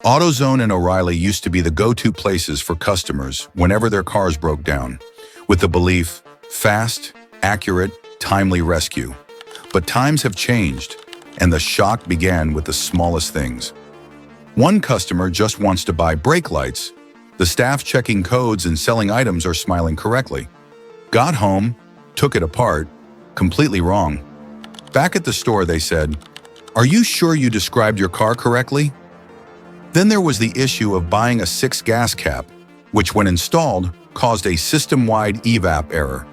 AutoZone and O'Reilly used to be the go-to places for customers whenever their cars broke down, with the belief, fast, accurate, timely rescue. But times have changed, and the shock began with the smallest things. One customer just wants to buy brake lights. The staff checking codes and selling items are smiling correctly. Got home, took it apart, completely wrong. Back at the store they said, "Are you sure you described your car correctly?" Then there was the issue of buying a 6 gas cap, which when installed caused a system-wide evap error.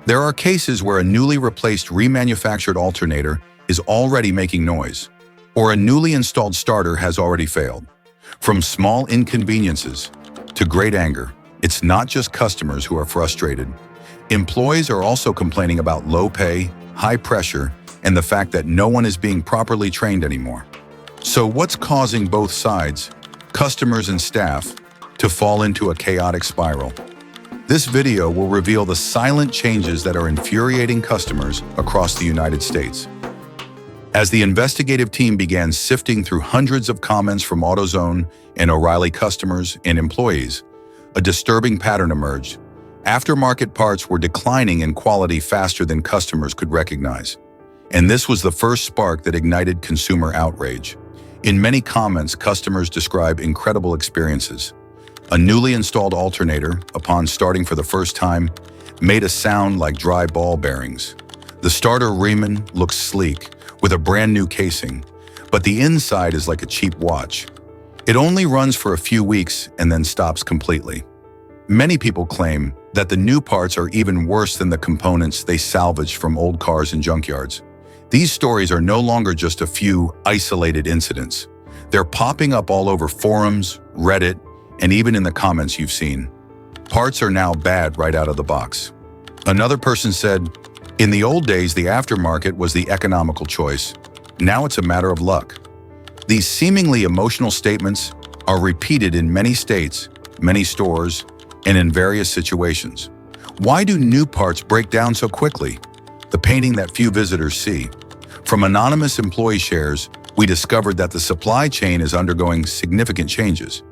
There are cases where a newly replaced remanufactured alternator is already making noise, or a newly installed starter has already failed. From small inconveniences to great anger, it's not just customers who are frustrated. Employees are also complaining about low pay, high pressure, and the fact that no one is being properly trained anymore. So what's causing both sides, customers and staff, to fall into a chaotic spiral? This video will reveal the silent changes that are infuriating customers across the United States. As the investigative team began sifting through hundreds of comments from AutoZone and O'Reilly customers and employees, a disturbing pattern emerged. Aftermarket parts were declining in quality faster than customers could recognize. And this was the first spark that ignited consumer outrage. In many comments, customers describe incredible experiences. A newly installed alternator, upon starting for the first time, made a sound like dry ball bearings. The starter Riemann looks sleek, with a brand new casing, but the inside is like a cheap watch. It only runs for a few weeks and then stops completely. Many people claim that the new parts are even worse than the components they salvaged from old cars in junkyards. These stories are no longer just a few isolated incidents. They're popping up all over forums, Reddit, and even in the comments you've seen. Parts are now bad right out of the box. Another person said, "In the old days, the aftermarket was the economical choice. Now it's a matter of luck." These seemingly emotional statements are repeated in many states, many stores, and in various situations. Why do new parts break down so quickly? The painting that few visitors see. From anonymous employee shares, we discovered that the supply chain is undergoing significant changes.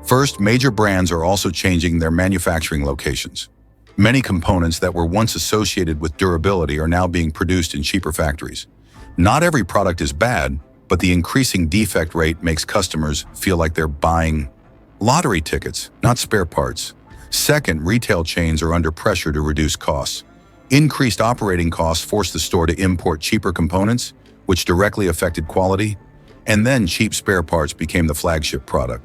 First, major brands are also changing their manufacturing locations. Many components that were once associated with durability are now being produced in cheaper factories. Not every product is bad, but the increasing defect rate makes customers feel like they're buying lottery tickets, not spare parts. Second, retail chains are under pressure to reduce costs. Increased operating costs forced the store to import cheaper components, which directly affected quality, and then cheap spare parts became the flagship product.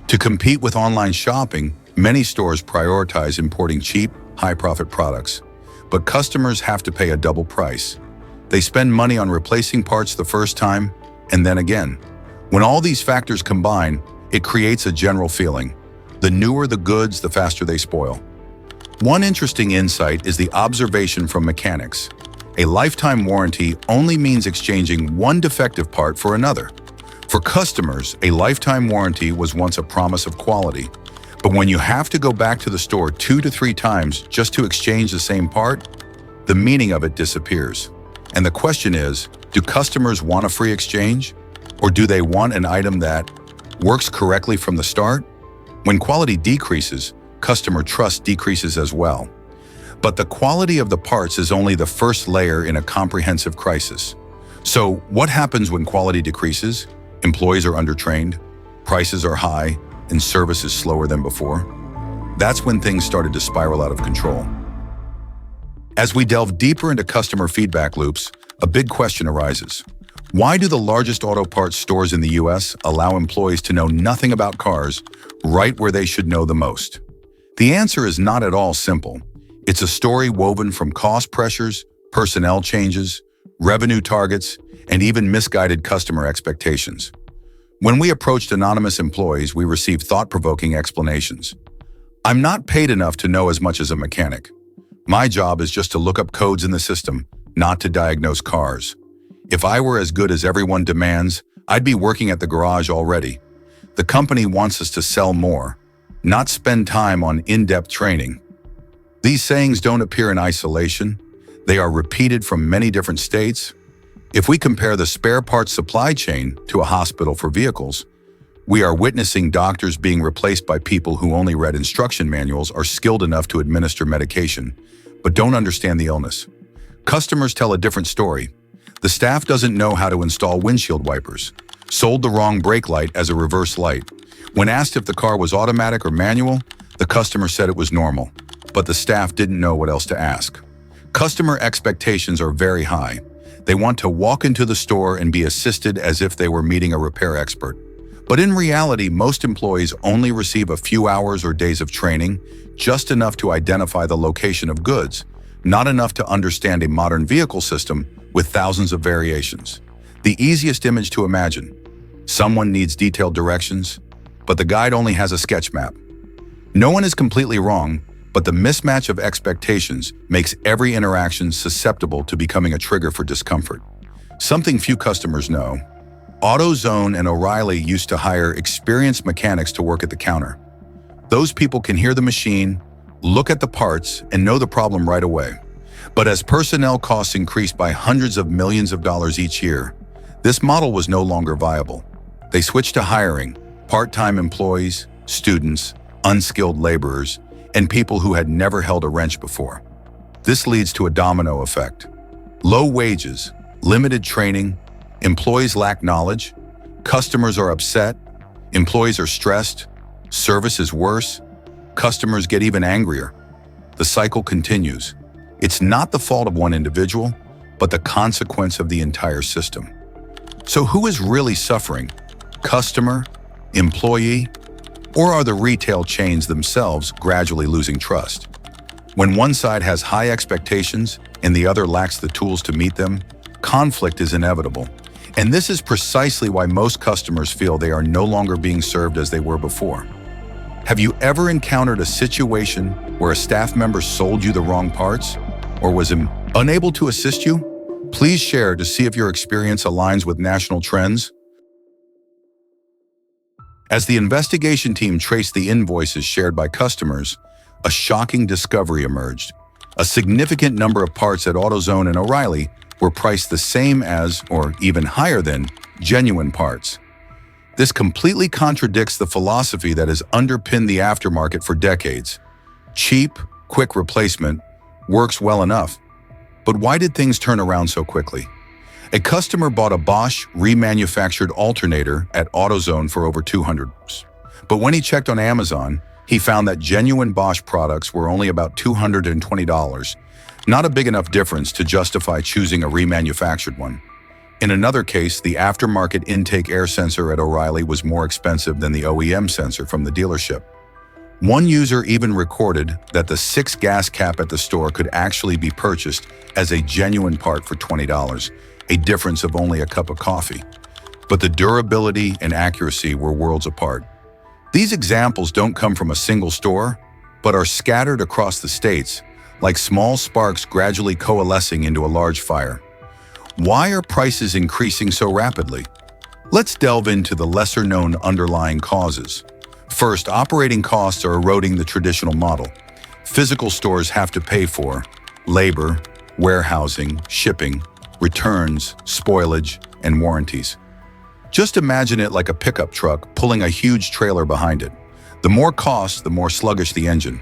To compete with online shopping, many stores prioritize importing cheap, high-profit products, but customers have to pay a double price. They spend money on replacing parts the first time, and then again. When all these factors combine, it creates a general feeling. The newer the goods, the faster they spoil. One interesting insight is the observation from mechanics. A lifetime warranty only means exchanging one defective part for another. For customers, a lifetime warranty was once a promise of quality. But when you have to go back to the store 2 to 3 times just to exchange the same part, the meaning of it disappears. And the question is, do customers want a free exchange? Or do they want an item that works correctly from the start? When quality decreases, customer trust decreases as well. But the quality of the parts is only the first layer in a comprehensive crisis. So what happens when quality decreases? Employees are undertrained, prices are high, and service is slower than before. That's when things started to spiral out of control. As we delve deeper into customer feedback loops, a big question arises. Why do the largest auto parts stores in the US allow employees to know nothing about cars right where they should know the most? The answer is not at all simple. It's a story woven from cost pressures, personnel changes, revenue targets, and even misguided customer expectations. When we approached anonymous employees, we received thought-provoking explanations. "I'm not paid enough to know as much as a mechanic. My job is just to look up codes in the system, not to diagnose cars. If I were as good as everyone demands, I'd be working at the garage already. The company wants us to sell more, not spend time on in-depth training." These sayings don't appear in isolation. They are repeated from many different states. If we compare the spare parts supply chain to a hospital for vehicles, We are witnessing doctors being replaced by people who only read instruction manuals, are skilled enough to administer medication, but don't understand the illness. Customers tell a different story. The staff doesn't know how to install windshield wipers, sold the wrong brake light as a reverse light. When asked if the car was automatic or manual, the customer said it was normal, but the staff didn't know what else to ask. Customer expectations are very high. They want to walk into the store and be assisted as if they were meeting a repair expert. But in reality, most employees only receive a few hours or days of training, just enough to identify the location of goods, not enough to understand a modern vehicle system with thousands of variations. The easiest image to imagine: someone needs detailed directions, but the guide only has a sketch map. No one is completely wrong, but the mismatch of expectations makes every interaction susceptible to becoming a trigger for discomfort. Something few customers know: AutoZone and O'Reilly used to hire experienced mechanics to work at the counter. Those people can hear the machine, look at the parts, and know the problem right away. But as personnel costs increased by hundreds of millions of dollars each year, this model was no longer viable. They switched to hiring part-time employees, students, unskilled laborers, and people who had never held a wrench before. This leads to a domino effect. Low wages, limited training, employees lack knowledge, customers are upset, employees are stressed, service is worse, customers get even angrier. The cycle continues. It's not the fault of one individual, but the consequence of the entire system. So who is really suffering? Customer, employee, or are the retail chains themselves gradually losing trust? When one side has high expectations and the other lacks the tools to meet them, conflict is inevitable. And this is precisely why most customers feel they are no longer being served as they were before. Have you ever encountered a situation where a staff member sold you the wrong parts or was unable to assist you? Please share to see if your experience aligns with national trends. As the investigation team traced the invoices shared by customers, a shocking discovery emerged. A significant number of parts at AutoZone and O'Reilly were priced the same as, or even higher than, genuine parts. This completely contradicts the philosophy that has underpinned the aftermarket for decades. Cheap, quick replacement works well enough. But why did things turn around so quickly? A customer bought a Bosch remanufactured alternator at AutoZone for over $200. But when he checked on Amazon, he found that genuine Bosch products were only about $220, not a big enough difference to justify choosing a remanufactured one. In another case, the aftermarket intake air sensor at O'Reilly was more expensive than the OEM sensor from the dealership. One user even recorded that the 6 gas cap at the store could actually be purchased as a genuine part for $20, a difference of only a cup of coffee. But the durability and accuracy were worlds apart. These examples don't come from a single store, but are scattered across the states, like small sparks gradually coalescing into a large fire. Why are prices increasing so rapidly? Let's delve into the lesser-known underlying causes. First, operating costs are eroding the traditional model. Physical stores have to pay for labor, warehousing, shipping, returns, spoilage, and warranties. Just imagine it like a pickup truck pulling a huge trailer behind it. The more cost, the more sluggish the engine.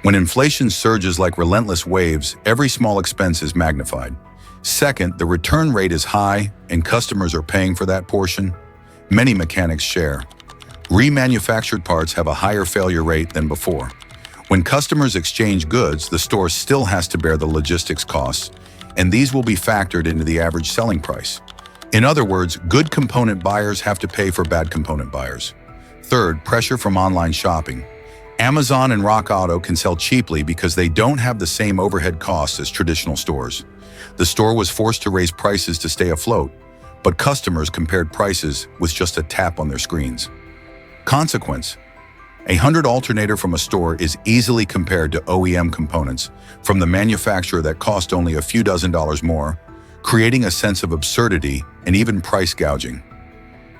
When inflation surges like relentless waves, every small expense is magnified. Second, the return rate is high and customers are paying for that portion. Many mechanics share. Remanufactured parts have a higher failure rate than before. When customers exchange goods, the store still has to bear the logistics costs, and these will be factored into the average selling price. In other words, good component buyers have to pay for bad component buyers. Third, pressure from online shopping. Amazon and Rock Auto can sell cheaply because they don't have the same overhead costs as traditional stores. The store was forced to raise prices to stay afloat, but customers compared prices with just a tap on their screens. Consequence: a $100 alternator from a store is easily compared to OEM components from the manufacturer that cost only a few dozen more, creating a sense of absurdity and even price gouging.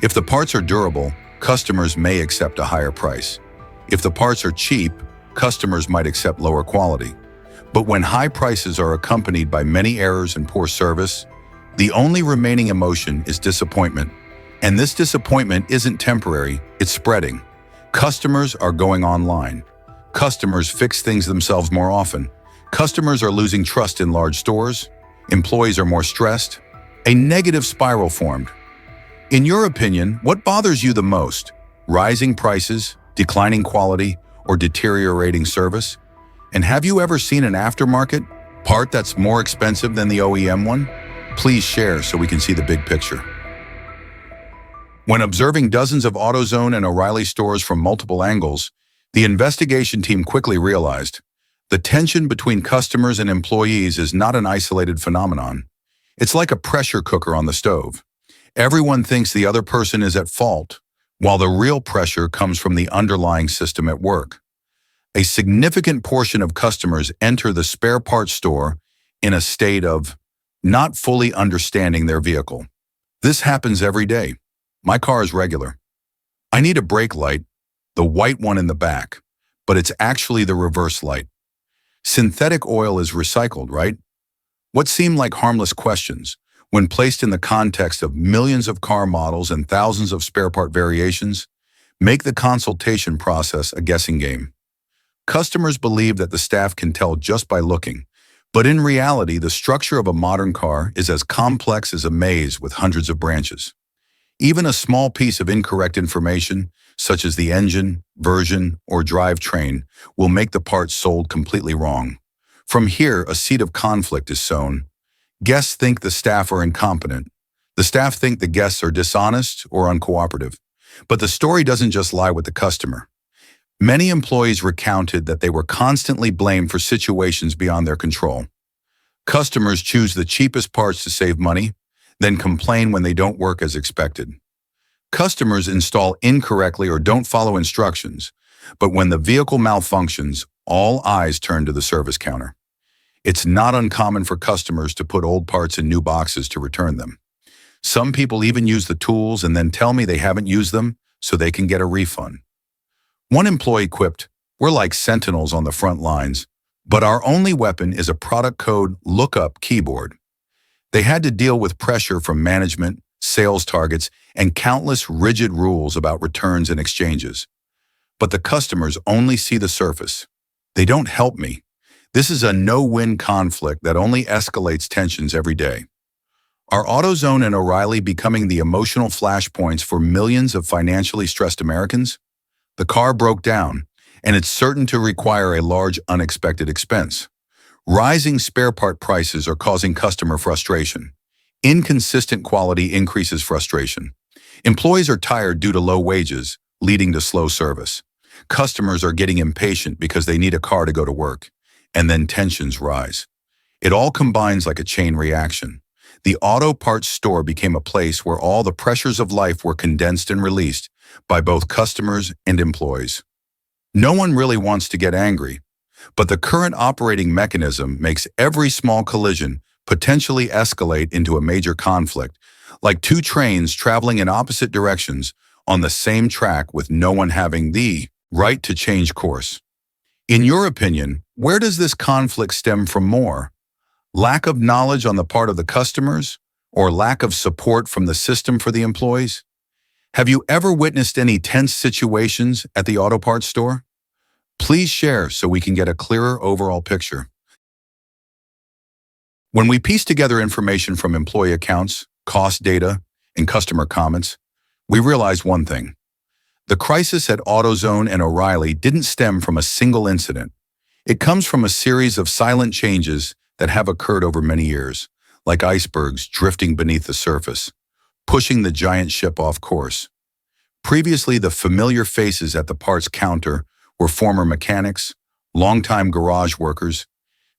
If the parts are durable, customers may accept a higher price. If the parts are cheap, customers might accept lower quality. But when high prices are accompanied by many errors and poor service, the only remaining emotion is disappointment. And this disappointment isn't temporary, it's spreading. Customers are going online. Customers fix things themselves more often. Customers are losing trust in large stores. Employees are more stressed. A negative spiral formed. In your opinion, what bothers you the most? Rising prices, declining quality, or deteriorating service? And have you ever seen an aftermarket part that's more expensive than the OEM one? Please share so we can see the big picture. When observing dozens of AutoZone and O'Reilly stores from multiple angles, the investigation team quickly realized the tension between customers and employees is not an isolated phenomenon. It's like a pressure cooker on the stove. Everyone thinks the other person is at fault, while the real pressure comes from the underlying system at work. A significant portion of customers enter the spare parts store in a state of not fully understanding their vehicle. This happens every day. My car is regular. I need a brake light, the white one in the back, but it's actually the reverse light. Synthetic oil is recycled, right? What seem like harmless questions, when placed in the context of millions of car models and thousands of spare part variations, make the consultation process a guessing game. Customers believe that the staff can tell just by looking, but in reality, the structure of a modern car is as complex as a maze with hundreds of branches. Even a small piece of incorrect information, such as the engine, version, or drivetrain, will make the part sold completely wrong. From here, a seed of conflict is sown. Guests think the staff are incompetent. The staff think the guests are dishonest or uncooperative. But the story doesn't just lie with the customer. Many employees recounted that they were constantly blamed for situations beyond their control. Customers choose the cheapest parts to save money, then complain when they don't work as expected. Customers install incorrectly or don't follow instructions, but when the vehicle malfunctions, all eyes turn to the service counter. It's not uncommon for customers to put old parts in new boxes to return them. Some people even use the tools and then tell me they haven't used them so they can get a refund. One employee quipped, "We're like sentinels on the front lines, but our only weapon is a product code lookup keyboard." They had to deal with pressure from management, sales targets, and countless rigid rules about returns and exchanges. But the customers only see the surface. They don't help me. This is a no-win conflict that only escalates tensions every day. Are AutoZone and O'Reilly becoming the emotional flashpoints for millions of financially stressed Americans? The car broke down, and it's certain to require a large unexpected expense. Rising spare part prices are causing customer frustration. Inconsistent quality increases frustration. Employees are tired due to low wages, leading to slow service. Customers are getting impatient because they need a car to go to work, and then tensions rise. It all combines like a chain reaction. The auto parts store became a place where all the pressures of life were condensed and released by both customers and employees. No one really wants to get angry, but the current operating mechanism makes every small collision potentially escalate into a major conflict, like two trains traveling in opposite directions on the same track with no one having the right to change course. In your opinion, where does this conflict stem from more? Lack of knowledge on the part of the customers, or lack of support from the system for the employees? Have you ever witnessed any tense situations at the auto parts store? Please share so we can get a clearer overall picture. When we piece together information from employee accounts, cost data, and customer comments, we realize one thing. The crisis at AutoZone and O'Reilly didn't stem from a single incident. It comes from a series of silent changes that have occurred over many years, like icebergs drifting beneath the surface, pushing the giant ship off course. Previously, the familiar faces at the parts counter were former mechanics, longtime garage workers,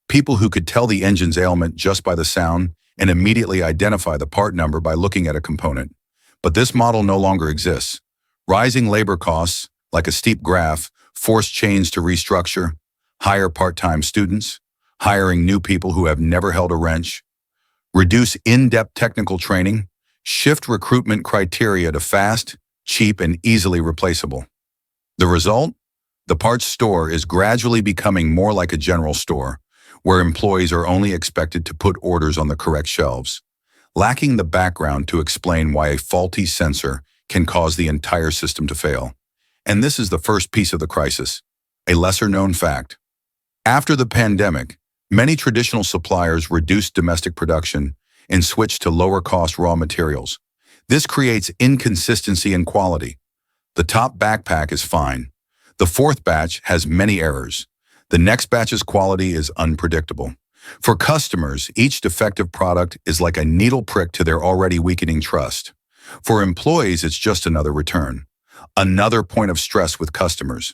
people who could tell the engine's ailment just by the sound and immediately identify the part number by looking at a component. But this model no longer exists. Rising labor costs, like a steep graph, force chains to restructure, hire part-time students, hiring new people who have never held a wrench, reduce in-depth technical training, shift recruitment criteria to fast, cheap, and easily replaceable. The result? The parts store is gradually becoming more like a general store, where employees are only expected to put orders on the correct shelves. lacking the background to explain why a faulty sensor can cause the entire system to fail. And this is the first piece of the crisis, a lesser-known fact. After the pandemic, many traditional suppliers reduced domestic production and switched to lower-cost raw materials. This creates inconsistency in quality. The top backpack is fine. The fourth batch has many errors. The next batch's quality is unpredictable. For customers, each defective product is like a needle prick to their already weakening trust. For employees, it's just another return. Another point of stress with customers.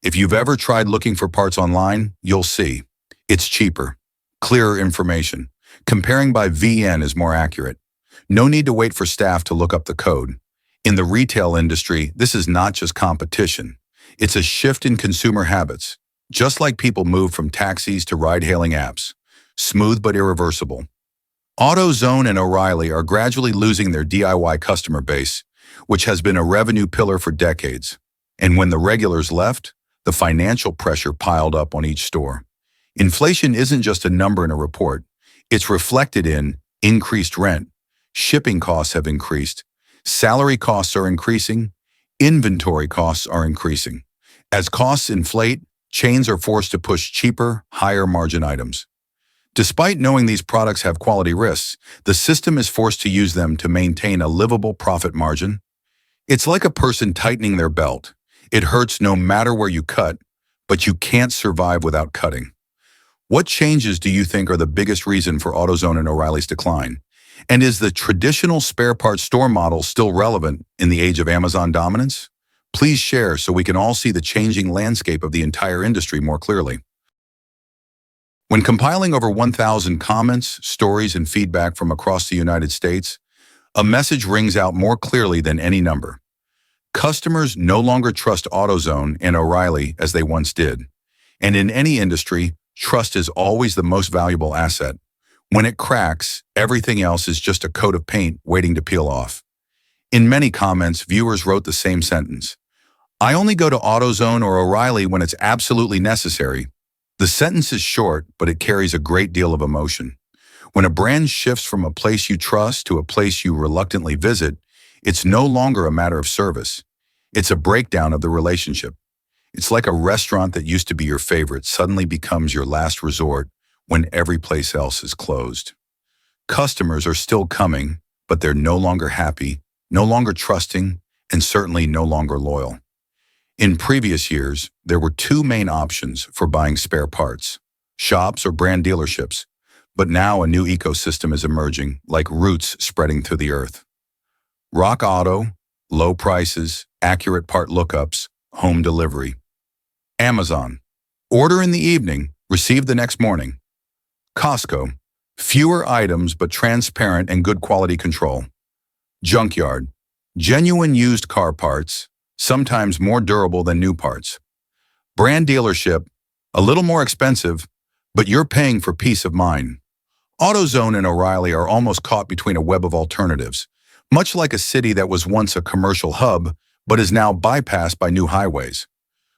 If you've ever tried looking for parts online, you'll see. It's cheaper, clearer information. Comparing by VN is more accurate. No need to wait for staff to look up the code. In the retail industry, this is not just competition. It's a shift in consumer habits. Just like people move from taxis to ride-hailing apps. Smooth but irreversible. AutoZone and O'Reilly are gradually losing their DIY customer base, which has been a revenue pillar for decades. And when the regulars left, the financial pressure piled up on each store. Inflation isn't just a number in a report. It's reflected in increased rent. Shipping costs have increased. Salary costs are increasing. Inventory costs are increasing. As costs inflate, chains are forced to push cheaper, higher-margin items. Despite knowing these products have quality risks, the system is forced to use them to maintain a livable profit margin. It's like a person tightening their belt. It hurts no matter where you cut, but you can't survive without cutting. What changes do you think are the biggest reason for AutoZone and O'Reilly's decline? And is the traditional spare parts store model still relevant in the age of Amazon dominance? Please share so we can all see the changing landscape of the entire industry more clearly. When compiling over 1,000 comments, stories, and feedback from across the United States, a message rings out more clearly than any number. Customers no longer trust AutoZone and O'Reilly as they once did. And in any industry, trust is always the most valuable asset. When it cracks, everything else is just a coat of paint waiting to peel off. In many comments, viewers wrote the same sentence. I only go to AutoZone or O'Reilly when it's absolutely necessary. The sentence is short, but it carries a great deal of emotion. When a brand shifts from a place you trust to a place you reluctantly visit, it's no longer a matter of service. It's a breakdown of the relationship. It's like a restaurant that used to be your favorite suddenly becomes your last resort when every place else is closed. Customers are still coming, but they're no longer happy, no longer trusting, and certainly no longer loyal. In previous years, there were two main options for buying spare parts, shops or brand dealerships, but now a new ecosystem is emerging, like roots spreading through the earth. Rock Auto, low prices, accurate part lookups, home delivery. Amazon, order in the evening, receive the next morning. Costco, fewer items but transparent and good quality control. Junkyard, genuine used car parts, sometimes more durable than new parts. Brand dealership, a little more expensive, but you're paying for peace of mind. AutoZone and O'Reilly are almost caught between a web of alternatives, much like a city that was once a commercial hub but is now bypassed by new highways.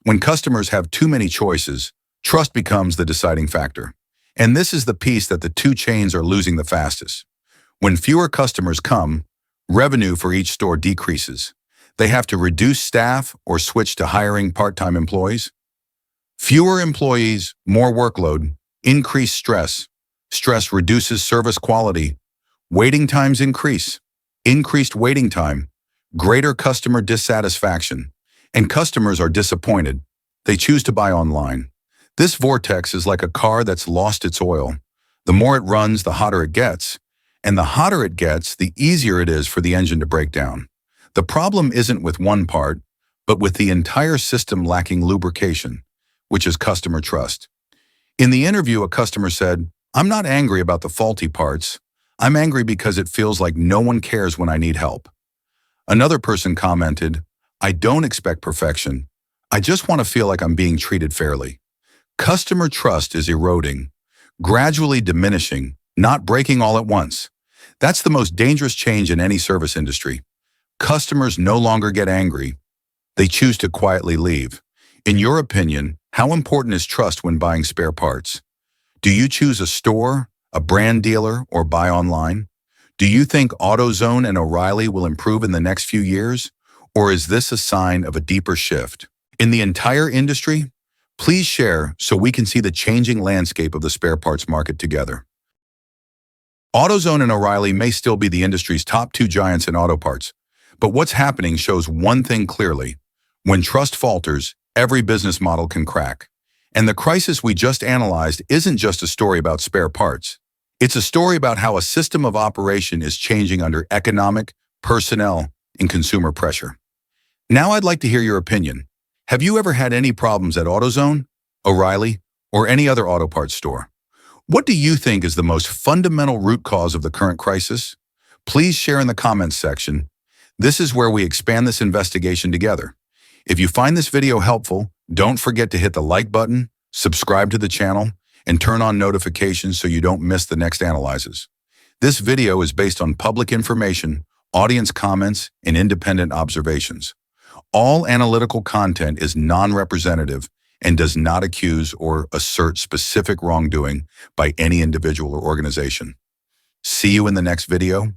When customers have too many choices, trust becomes the deciding factor. And this is the piece that the two chains are losing the fastest. When fewer customers come, revenue for each store decreases. They have to reduce staff or switch to hiring part-time employees. Fewer employees, more workload, increased stress. Stress reduces service quality. Waiting times increase. Increased waiting time. Greater customer dissatisfaction. And customers are disappointed. They choose to buy online. This vortex is like a car that's lost its oil. The more it runs, the hotter it gets. And the hotter it gets, the easier it is for the engine to break down. The problem isn't with one part, but with the entire system lacking lubrication, which is customer trust. In the interview, a customer said, I'm not angry about the faulty parts. I'm angry because it feels like no one cares when I need help. Another person commented, I don't expect perfection. I just want to feel like I'm being treated fairly. Customer trust is eroding, gradually diminishing, not breaking all at once. That's the most dangerous change in any service industry. Customers no longer get angry. They choose to quietly leave. In your opinion, how important is trust when buying spare parts? Do you choose a store, a brand dealer, or buy online? Do you think AutoZone and O'Reilly will improve in the next few years? Or is this a sign of a deeper shift in the entire industry? Please share so we can see the changing landscape of the spare parts market together. AutoZone and O'Reilly may still be the industry's top two giants in auto parts, but what's happening shows one thing clearly. When trust falters, every business model can crack. And the crisis we just analyzed isn't just a story about spare parts. It's a story about how a system of operation is changing under economic, personnel, and consumer pressure. Now I'd like to hear your opinion. Have you ever had any problems at AutoZone, O'Reilly, or any other auto parts store? What do you think is the most fundamental root cause of the current crisis? Please share in the comments section. This is where we expand this investigation together. If you find this video helpful, don't forget to hit the like button, subscribe to the channel, and turn on notifications so you don't miss the next analyses. This video is based on public information, audience comments, and independent observations. All analytical content is non-representative and does not accuse or assert specific wrongdoing by any individual or organization. See you in the next video.